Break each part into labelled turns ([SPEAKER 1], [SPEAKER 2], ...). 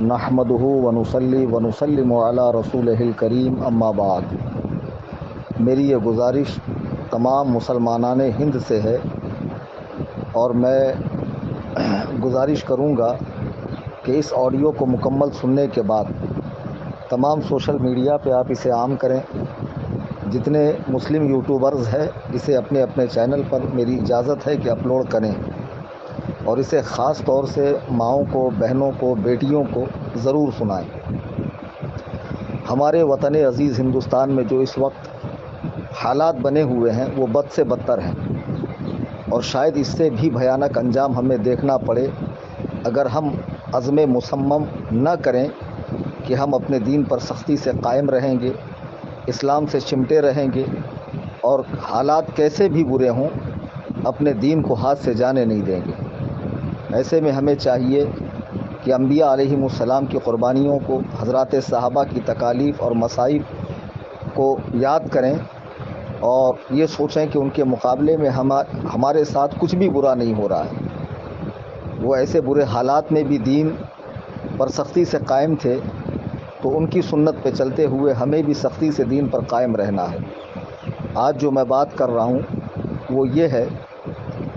[SPEAKER 1] نحمدہ ونصلی ونسلم علی رسولہ الکریم اما بعد۔ میری یہ گزارش تمام مسلمانان ہند سے ہے اور میں گزارش کروں گا کہ اس آڈیو کو مکمل سننے کے بعد تمام سوشل میڈیا پہ آپ اسے عام کریں۔ جتنے مسلم یوٹیوبرز ہیں اسے اپنے اپنے چینل پر میری اجازت ہے کہ اپلوڈ کریں اور اسے خاص طور سے ماؤں کو، بہنوں کو، بیٹیوں کو ضرور سنائیں۔ ہمارے وطن عزیز ہندوستان میں جو اس وقت حالات بنے ہوئے ہیں وہ بد سے بدتر ہیں، اور شاید اس سے بھی بھیانک انجام ہمیں دیکھنا پڑے اگر ہم عزم مصمم نہ کریں کہ ہم اپنے دین پر سختی سے قائم رہیں گے، اسلام سے چمٹے رہیں گے، اور حالات کیسے بھی برے ہوں اپنے دین کو ہاتھ سے جانے نہیں دیں گے۔ ایسے میں ہمیں چاہیے کہ انبیاء علیہم السلام کی قربانیوں کو، حضرات صحابہ کی تکالیف اور مصائب کو یاد کریں اور یہ سوچیں کہ ان کے مقابلے میں ہمارے ساتھ کچھ بھی برا نہیں ہو رہا ہے۔ وہ ایسے برے حالات میں بھی دین پر سختی سے قائم تھے، تو ان کی سنت پہ چلتے ہوئے ہمیں بھی سختی سے دین پر قائم رہنا ہے۔ آج جو میں بات کر رہا ہوں وہ یہ ہے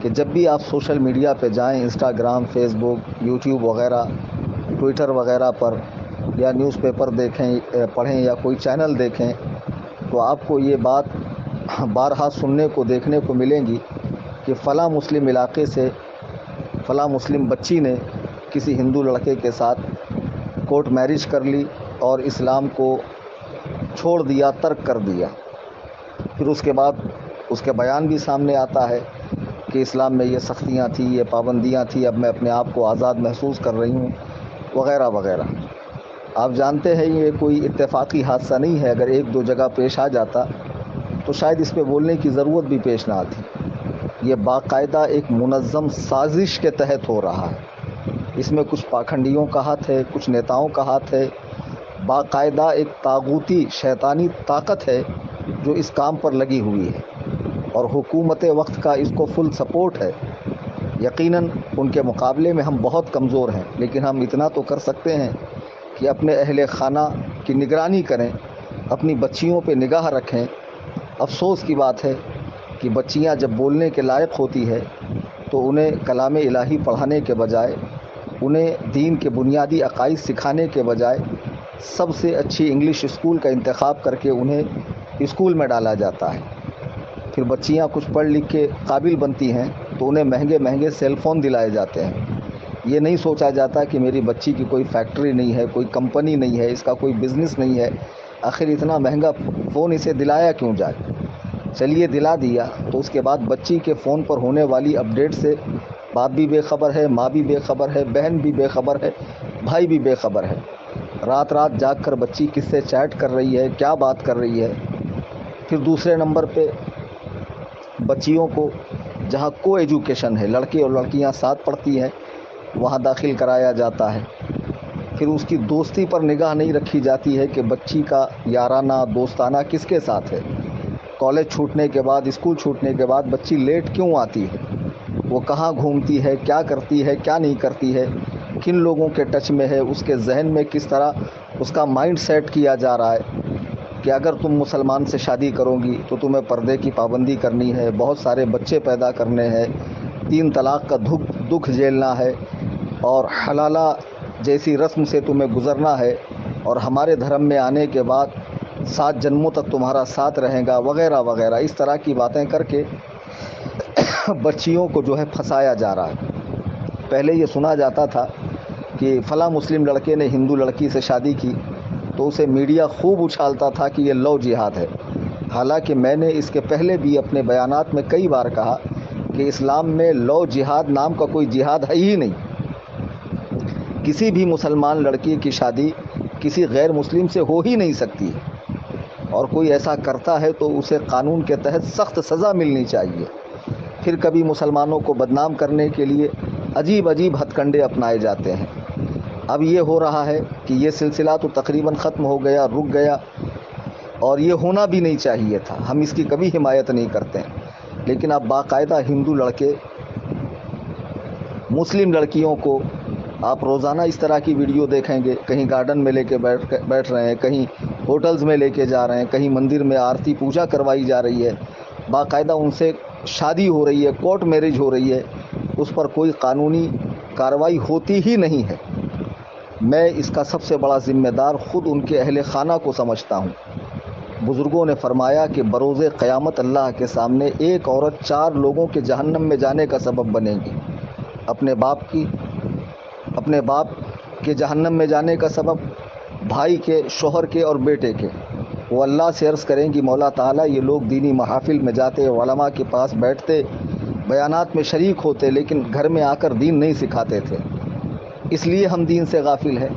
[SPEAKER 1] کہ جب بھی آپ سوشل میڈیا پہ جائیں، انسٹاگرام، فیس بک، یوٹیوب وغیرہ، ٹویٹر وغیرہ پر، یا نیوز پیپر پڑھیں یا کوئی چینل دیکھیں، تو آپ کو یہ بات بارہا سننے کو دیکھنے کو ملیں گی کہ فلاں مسلم علاقے سے فلاں مسلم بچی نے کسی ہندو لڑکے کے ساتھ کورٹ میرج کر لی اور اسلام کو چھوڑ دیا، ترک کر دیا۔ پھر اس کے بعد اس کے بیان بھی سامنے آتا ہے کہ اسلام میں یہ سختیاں تھیں، یہ پابندیاں تھیں، اب میں اپنے آپ کو آزاد محسوس کر رہی ہوں، وغیرہ وغیرہ۔ آپ جانتے ہیں یہ کوئی اتفاقی حادثہ نہیں ہے، اگر ایک دو جگہ پیش آ جاتا تو شاید اس پہ بولنے کی ضرورت بھی پیش نہ آتی۔ یہ باقاعدہ ایک منظم سازش کے تحت ہو رہا ہے۔ اس میں کچھ پاکھنڈیوں کا ہاتھ ہے، کچھ نیتاؤں کا ہاتھ ہے، باقاعدہ ایک طاغوتی شیطانی طاقت ہے جو اس کام پر لگی ہوئی ہے، اور حکومت وقت کا اس کو فل سپورٹ ہے۔ یقیناً ان کے مقابلے میں ہم بہت کمزور ہیں، لیکن ہم اتنا تو کر سکتے ہیں کہ اپنے اہل خانہ کی نگرانی کریں، اپنی بچیوں پہ نگاہ رکھیں۔ افسوس کی بات ہے کہ بچیاں جب بولنے کے لائق ہوتی ہے تو انہیں کلام الہی پڑھانے کے بجائے، انہیں دین کے بنیادی عقائد سکھانے کے بجائے، سب سے اچھی انگلش اسکول کا انتخاب کر کے انہیں اسکول میں ڈالا جاتا ہے۔ پھر بچیاں کچھ پڑھ لکھ کے قابل بنتی ہیں تو انہیں مہنگے مہنگے سیل فون دلائے جاتے ہیں۔ یہ نہیں سوچا جاتا کہ میری بچی کی کوئی فیکٹری نہیں ہے، کوئی کمپنی نہیں ہے، اس کا کوئی بزنس نہیں ہے، آخر اتنا مہنگا فون اسے دلایا کیوں جائے۔ چلیے دلا دیا، تو اس کے بعد بچی کے فون پر ہونے والی اپڈیٹ سے باپ بھی بے خبر ہے، ماں بھی بے خبر ہے، بہن بھی بے خبر ہے، بھائی بھی بے خبر ہے۔ رات رات جاگ کر بچی کس سے چیٹ کر رہی ہے، کیا بات کر رہی ہے۔ پھر دوسرے نمبر پہ بچیوں کو جہاں کو ایجوکیشن ہے، لڑکے اور لڑکیاں ساتھ پڑھتی ہیں، وہاں داخل کرایا جاتا ہے۔ پھر اس کی دوستی پر نگاہ نہیں رکھی جاتی ہے کہ بچی کا یارانہ دوستانہ کس کے ساتھ ہے۔ کالج چھوٹنے کے بعد، اسکول چھوٹنے کے بعد بچی لیٹ کیوں آتی ہے، وہ کہاں گھومتی ہے، کیا کرتی ہے، کیا نہیں کرتی ہے، کن لوگوں کے ٹچ میں ہے، اس کے ذہن میں کس طرح اس کا مائنڈ سیٹ کیا جا رہا ہے کہ اگر تم مسلمان سے شادی کرو گی تو تمہیں پردے کی پابندی کرنی ہے، بہت سارے بچے پیدا کرنے ہیں، 3 طلاق کا دکھ جھیلنا ہے، اور حلالہ جیسی رسم سے تمہیں گزرنا ہے، اور ہمارے دھرم میں آنے کے بعد 7 جنموں تک تمہارا ساتھ رہے گا، وغیرہ وغیرہ۔ اس طرح کی باتیں کر کے بچیوں کو جو ہے پھنسایا جا رہا ہے۔ پہلے یہ سنا جاتا تھا کہ فلاں مسلم لڑکے نے ہندو لڑکی سے شادی کی تو اسے میڈیا خوب اچھالتا تھا کہ یہ لو جہاد ہے۔ حالانکہ میں نے اس کے پہلے بھی اپنے بیانات میں کئی بار کہا کہ اسلام میں لو جہاد نام کا کوئی جہاد ہے ہی نہیں۔ کسی بھی مسلمان لڑکی کی شادی کسی غیر مسلم سے ہو ہی نہیں سکتی، اور کوئی ایسا کرتا ہے تو اسے قانون کے تحت سخت سزا ملنی چاہیے۔ پھر کبھی مسلمانوں کو بدنام کرنے کے لیے عجیب عجیب ہتھ کنڈے اپنائے جاتے ہیں۔ اب یہ ہو رہا ہے کہ یہ سلسلہ تو تقریباً ختم ہو گیا، رک گیا، اور یہ ہونا بھی نہیں چاہیے تھا، ہم اس کی کبھی حمایت نہیں کرتے ہیں۔ لیکن اب باقاعدہ ہندو لڑکے مسلم لڑکیوں کو آپ روزانہ اس طرح کی ویڈیو دیکھیں گے، کہیں گارڈن میں لے کے بیٹھ رہے ہیں، کہیں ہوٹلز میں لے کے جا رہے ہیں، کہیں مندر میں آرتی پوجا کروائی جا رہی ہے، باقاعدہ ان سے شادی ہو رہی ہے، کورٹ میرج ہو رہی ہے، اس پر کوئی قانونی کارروائی ہوتی ہی نہیں ہے۔ میں اس کا سب سے بڑا ذمہ دار خود ان کے اہل خانہ کو سمجھتا ہوں۔ بزرگوں نے فرمایا کہ بروز قیامت اللہ کے سامنے ایک عورت 4 لوگوں کے جہنم میں جانے کا سبب بنے گی۔ اپنے باپ کے جہنم میں جانے کا سبب، بھائی کے، شوہر کے اور بیٹے کے۔ وہ اللہ سے عرض کریں گی مولا تعالیٰ یہ لوگ دینی محافل میں جاتے، علماء کے پاس بیٹھتے، بیانات میں شریک ہوتے، لیکن گھر میں آ کر دین نہیں سکھاتے تھے، اس لیے ہم دین سے غافل ہیں۔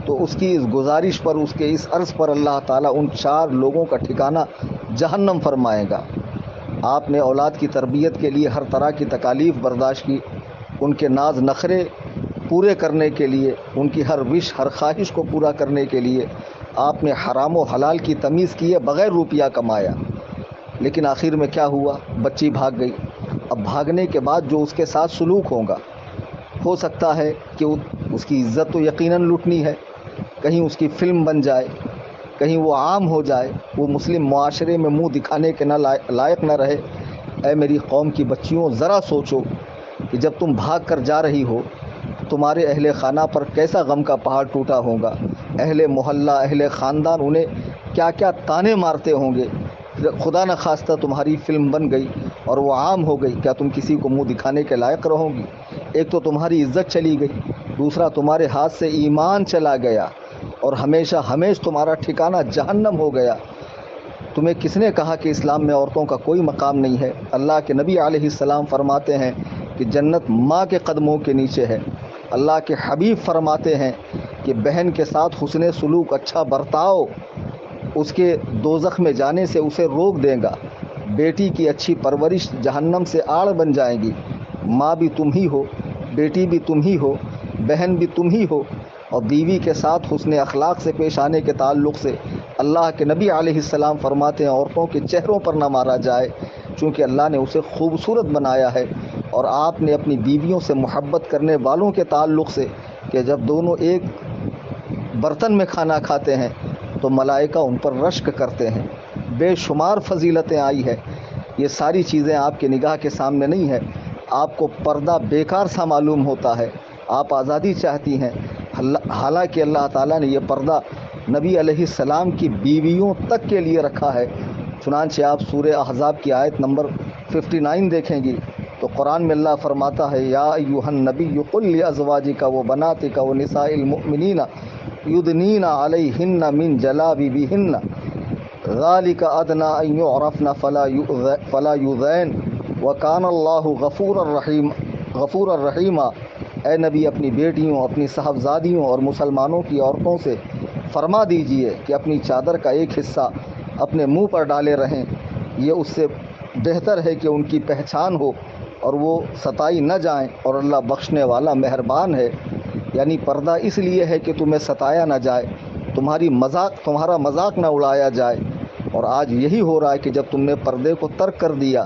[SPEAKER 1] تو اس کی اس گزارش پر، اس کے اس عرض پر اللہ تعالیٰ ان 4 لوگوں کا ٹھکانہ جہنم فرمائے گا۔ آپ نے اولاد کی تربیت کے لیے ہر طرح کی تکالیف برداشت کی، ان کے ناز نخرے پورے کرنے کے لیے، ان کی ہر وش، ہر خواہش کو پورا کرنے کے لیے آپ نے حرام و حلال کی تمیز کی ہے، بغیر روپیہ کمایا۔ لیکن آخر میں کیا ہوا؟ بچی بھاگ گئی۔ اب بھاگنے کے بعد جو اس کے ساتھ سلوک ہوگا، ہو سکتا ہے کہ اس کی عزت تو یقیناً لوٹنی ہے، کہیں اس کی فلم بن جائے، کہیں وہ عام ہو جائے، وہ مسلم معاشرے میں منہ دکھانے کے نہ لائق نہ رہے۔ اے میری قوم کی بچیوں، ذرا سوچو کہ جب تم بھاگ کر جا رہی ہو، تمہارے اہل خانہ پر کیسا غم کا پہاڑ ٹوٹا ہوگا، اہل محلہ، اہل خاندان انہیں کیا کیا طانے مارتے ہوں گے۔ خدا نہ خواستہ تمہاری فلم بن گئی اور وہ عام ہو گئی، کیا تم کسی کو منہ دکھانے کے لائق رہو گی؟ ایک تو تمہاری عزت چلی گئی، دوسرا تمہارے ہاتھ سے ایمان چلا گیا، اور ہمیشہ تمہارا ٹھکانہ جہنم ہو گیا۔ تمہیں کس نے کہا کہ اسلام میں عورتوں کا کوئی مقام نہیں ہے؟ اللہ کے نبی علیہ السلام فرماتے ہیں کہ جنت ماں کے قدموں کے نیچے ہے۔ اللہ کے حبیب فرماتے ہیں کہ بہن کے ساتھ حسن سلوک، اچھا برتاؤ، اس کے دوزخ میں جانے سے اسے روک دے گا۔ بیٹی کی اچھی پرورش جہنم سے آڑ بن جائے گی۔ ماں بھی تم ہی ہو، بیٹی بھی تم ہی ہو، بہن بھی تم ہی ہو۔ اور بیوی کے ساتھ حسن اخلاق سے پیش آنے کے تعلق سے اللہ کے نبی علیہ السلام فرماتے ہیں عورتوں کے چہروں پر نہ مارا جائے، چونکہ اللہ نے اسے خوبصورت بنایا ہے۔ اور آپ نے اپنی بیویوں سے محبت کرنے والوں کے تعلق سے کہ جب دونوں ایک برتن میں کھانا کھاتے ہیں تو ملائکہ ان پر رشک کرتے ہیں۔ بے شمار فضیلتیں آئی ہے۔ یہ ساری چیزیں آپ کے نگاہ کے سامنے نہیں ہے۔ آپ کو پردہ بیکار سا معلوم ہوتا ہے، آپ آزادی چاہتی ہیں، حالانکہ اللہ تعالیٰ نے یہ پردہ نبی علیہ السلام کی بیویوں تک کے لیے رکھا ہے۔ چنانچہ آپ سورہ احزاب کی آیت نمبر 59 دیکھیں گی تو قرآن میں اللہ فرماتا ہے یا ایھا النبی قل لازواجک وبناتک ونساء المؤمنین یدنین علیہن من جلابیبہن ذالک ادنی ان یعرفن فلا یؤذین وکان اللہ غفورا رحیما۔ اے نبی اپنی بیٹیوں، اپنی صاحبزادیوں اور مسلمانوں کی عورتوں سے فرما دیجئے کہ اپنی چادر کا ایک حصہ اپنے منہ پر ڈالے رہیں، یہ اس سے بہتر ہے کہ ان کی پہچان ہو اور وہ ستائی نہ جائیں، اور اللہ بخشنے والا مہربان ہے۔ یعنی پردہ اس لیے ہے کہ تمہیں ستایا نہ جائے، تمہارا مذاق نہ اڑایا جائے۔ اور آج یہی ہو رہا ہے کہ جب تم نے پردے کو ترک کر دیا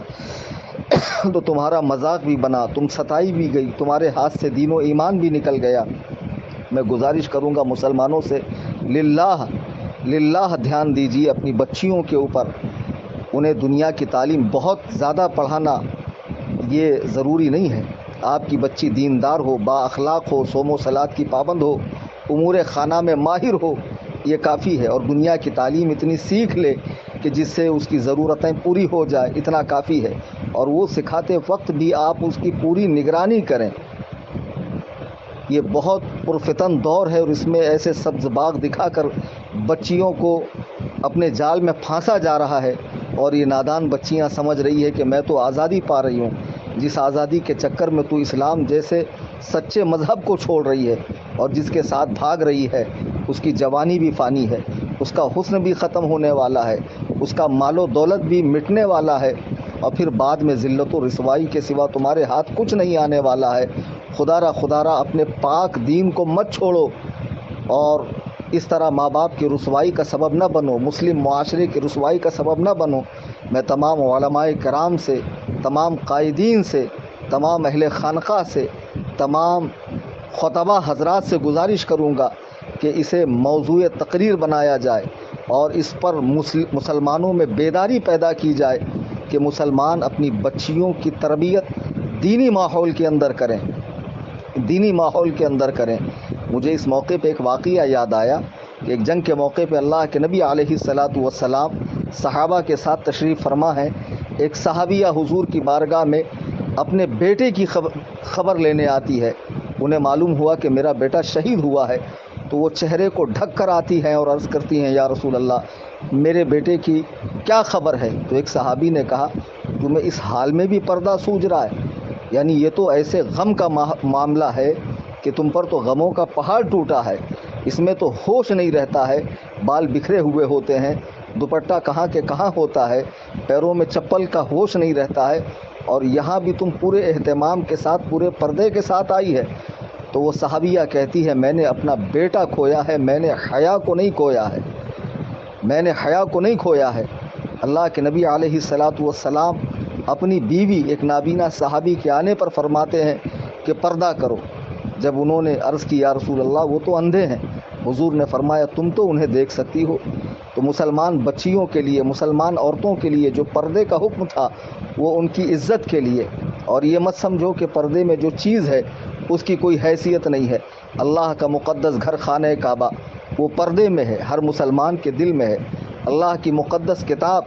[SPEAKER 1] تو تمہارا مذاق بھی بنا، تم ستائی بھی گئی، تمہارے ہاتھ سے دین و ایمان بھی نکل گیا۔ میں گزارش کروں گا مسلمانوں سے، للہ دھیان دیجیے اپنی بچیوں کے اوپر۔ انہیں دنیا کی تعلیم بہت زیادہ پڑھانا یہ ضروری نہیں ہے۔ آپ کی بچی دیندار ہو، با اخلاق ہو، صوم و صلات کی پابند ہو، امور خانہ میں ماہر ہو، یہ کافی ہے۔ اور دنیا کی تعلیم اتنی سیکھ لے کہ جس سے اس کی ضرورتیں پوری ہو جائے، اتنا کافی ہے۔ اور وہ سکھاتے وقت بھی آپ اس کی پوری نگرانی کریں۔ یہ بہت پرفتن دور ہے، اور اس میں ایسے سبز باغ دکھا کر بچیوں کو اپنے جال میں پھانسا جا رہا ہے، اور یہ نادان بچیاں سمجھ رہی ہے کہ میں تو آزادی پا رہی ہوں۔ جس آزادی کے چکر میں تو اسلام جیسے سچے مذہب کو چھوڑ رہی ہے، اور جس کے ساتھ بھاگ رہی ہے، اس کی جوانی بھی فانی ہے، اس کا حسن بھی ختم ہونے والا ہے، اس کا مال و دولت بھی مٹنے والا ہے، اور پھر بعد میں ذلت و رسوائی کے سوا تمہارے ہاتھ کچھ نہیں آنے والا ہے۔ خدا را اپنے پاک دین کو مت چھوڑو، اور اس طرح ماں باپ کی رسوائی کا سبب نہ بنو، مسلم معاشرے کی رسوائی کا سبب نہ بنو۔ میں تمام علماء کرام سے، تمام قائدین سے، تمام اہل خانقاہ سے، تمام خطبہ حضرات سے گزارش کروں گا کہ اسے موضوع تقریر بنایا جائے اور اس پر مسلمانوں میں بیداری پیدا کی جائے کہ مسلمان اپنی بچیوں کی تربیت دینی ماحول کے اندر کریں، دینی ماحول کے اندر کریں۔ مجھے اس موقع پہ ایک واقعہ یاد آیا کہ ایک جنگ کے موقع پہ اللہ کے نبی علیہ الصلاۃ والسلام صحابہ کے ساتھ تشریف فرما ہیں۔ ایک صحابیہ حضور کی بارگاہ میں اپنے بیٹے کی خبر لینے آتی ہے۔ انہیں معلوم ہوا کہ میرا بیٹا شہید ہوا ہے، تو وہ چہرے کو ڈھک کر آتی ہیں اور عرض کرتی ہیں، یا رسول اللہ میرے بیٹے کی کیا خبر ہے؟ تو ایک صحابی نے کہا، تمہیں اس حال میں بھی پردہ سوج رہا ہے؟ یعنی یہ تو ایسے غم کا معاملہ ہے کہ تم پر تو غموں کا پہاڑ ٹوٹا ہے، اس میں تو ہوش نہیں رہتا ہے، بال بکھرے ہوئے ہوتے ہیں، دوپٹہ کہاں کے کہاں ہوتا ہے، پیروں میں چپل کا ہوش نہیں رہتا ہے، اور یہاں بھی تم پورے اہتمام کے ساتھ پورے پردے کے ساتھ آئی ہے۔ تو وہ صحابیہ کہتی ہے، میں نے اپنا بیٹا کھویا ہے، میں نے حیا کو نہیں کھویا ہے، میں نے حیا کو نہیں کھویا ہے۔ اللہ کے نبی علیہ الصلاۃ والسلام اپنی بیوی ایک نابینا صحابی کے آنے پر فرماتے ہیں کہ پردہ کرو۔ جب انہوں نے عرض کی، یا رسول اللہ وہ تو اندھے ہیں، حضور نے فرمایا تم تو انہیں دیکھ سکتی ہو۔ تو مسلمان بچیوں کے لیے، مسلمان عورتوں کے لیے جو پردے کا حکم تھا وہ ان کی عزت کے لیے، اور یہ مت سمجھو کہ پردے میں جو چیز ہے اس کی کوئی حیثیت نہیں ہے۔ اللہ کا مقدس گھر خانہ کعبہ وہ پردے میں ہے، ہر مسلمان کے دل میں ہے۔ اللہ کی مقدس کتاب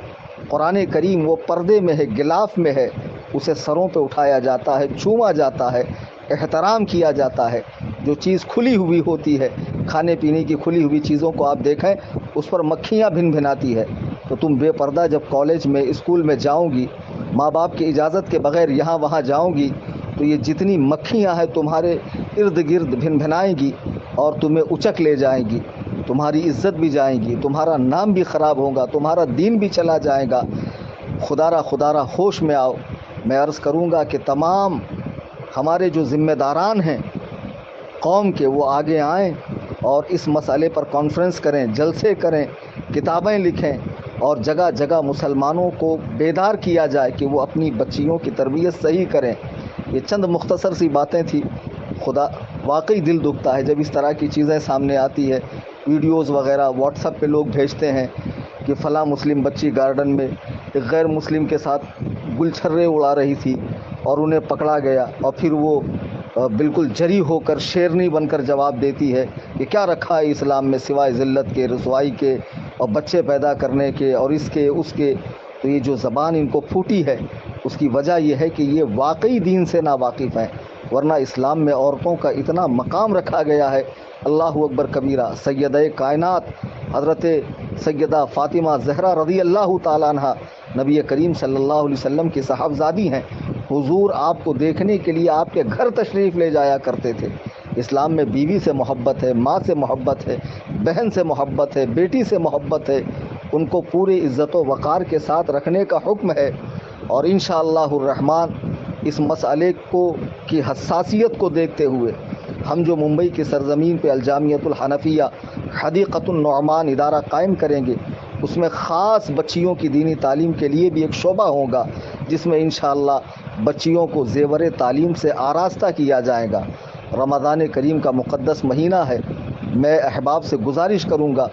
[SPEAKER 1] قرآن کریم وہ پردے میں ہے، غلاف میں ہے، اسے سروں پہ اٹھایا جاتا ہے، چوما جاتا ہے، احترام کیا جاتا ہے۔ جو چیز کھلی ہوئی ہوتی ہے، کھانے پینے کی کھلی ہوئی چیزوں کو آپ دیکھیں اس پر مکھیاں بھن بھناتی ہے، تو تم بے پردہ جب کالج میں اسکول میں جاؤ گی، ماں باپ کی اجازت کے بغیر یہاں وہاں جاؤ گی، تو یہ جتنی مکھیاں ہیں تمہارے ارد گرد بھن بھنائیں گی اور تمہیں اچک لے جائیں گی، تمہاری عزت بھی جائیں گی، تمہارا نام بھی خراب ہوگا، تمہارا دین بھی چلا جائے گا۔ خدا را ہوش میں آؤ۔ میں عرض کروں گا کہ تمام ہمارے جو ذمہ داران ہیں قوم کے، وہ آگے آئیں اور اس مسئلے پر کانفرنس کریں، جلسے کریں، کتابیں لکھیں، اور جگہ جگہ مسلمانوں کو بیدار کیا جائے کہ وہ اپنی بچیوں کی تربیت صحیح کریں۔ یہ چند مختصر سی باتیں تھیں۔ خدا واقعی دل دکھتا ہے جب اس طرح کی چیزیں سامنے آتی ہے۔ ویڈیوز وغیرہ واٹس ایپ پہ لوگ بھیجتے ہیں کہ فلاں مسلم بچی گارڈن میں ایک غیر مسلم کے ساتھ گل چھرے اڑا رہی تھی اور انہیں پکڑا گیا، اور پھر وہ بالکل جری ہو کر شیرنی بن کر جواب دیتی ہے کہ کیا رکھا ہے اسلام میں سوائے ذلت کے، رسوائی کے، اور بچے پیدا کرنے کے، اور اس کے اس کے۔ تو یہ جو زبان ان کو پھوٹی ہے اس کی وجہ یہ ہے کہ یہ واقعی دین سے ناواقف ہیں، ورنہ اسلام میں عورتوں کا اتنا مقام رکھا گیا ہے۔ اللہ اکبر کبیرہ۔ سیدہ کائنات حضرت سیدہ فاطمہ زہرا رضی اللہ تعالیٰ عنہ نبی کریم صلی اللہ علیہ وسلم کی صاحبزادی ہیں۔ حضور آپ کو دیکھنے کے لیے آپ کے گھر تشریف لے جایا کرتے تھے۔ اسلام میں بیوی سے محبت ہے، ماں سے محبت ہے، بہن سے محبت ہے، بیٹی سے محبت ہے، ان کو پورے عزت و وقار کے ساتھ رکھنے کا حکم ہے۔ اور انشاءاللہ الرحمن اس مسئلے کی حساسیت کو دیکھتے ہوئے ہم جو ممبئی کی سرزمین پہ الجامعۃ الحنفیہ حدیقۃ النعمان ادارہ قائم کریں گے، اس میں خاص بچیوں کی دینی تعلیم کے لیے بھی ایک شعبہ ہوگا، جس میں انشاءاللہ بچیوں کو زیور تعلیم سے آراستہ کیا جائے گا۔ رمضان کریم کا مقدس مہینہ ہے، میں احباب سے گزارش کروں گا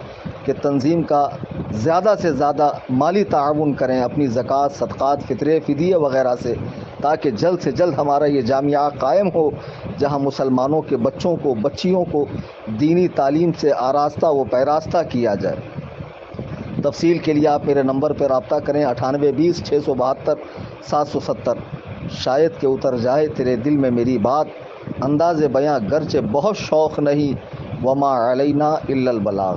[SPEAKER 1] کہ تنظیم کا زیادہ سے زیادہ مالی تعاون کریں اپنی زکوٰۃ، صدقات، فطرے، فدیے وغیرہ سے، تاکہ جلد سے جلد ہمارا یہ جامعہ قائم ہو جہاں مسلمانوں کے بچوں کو، بچیوں کو دینی تعلیم سے آراستہ و پیراستہ کیا جائے۔ تفصیل کے لیے آپ میرے نمبر پر رابطہ کریں 9820 672 770۔ شاید کہ اتر جائے تیرے دل میں میری بات، انداز بیاں گرچہ بہت شوق نہیں، وما علینا الا البلاغ۔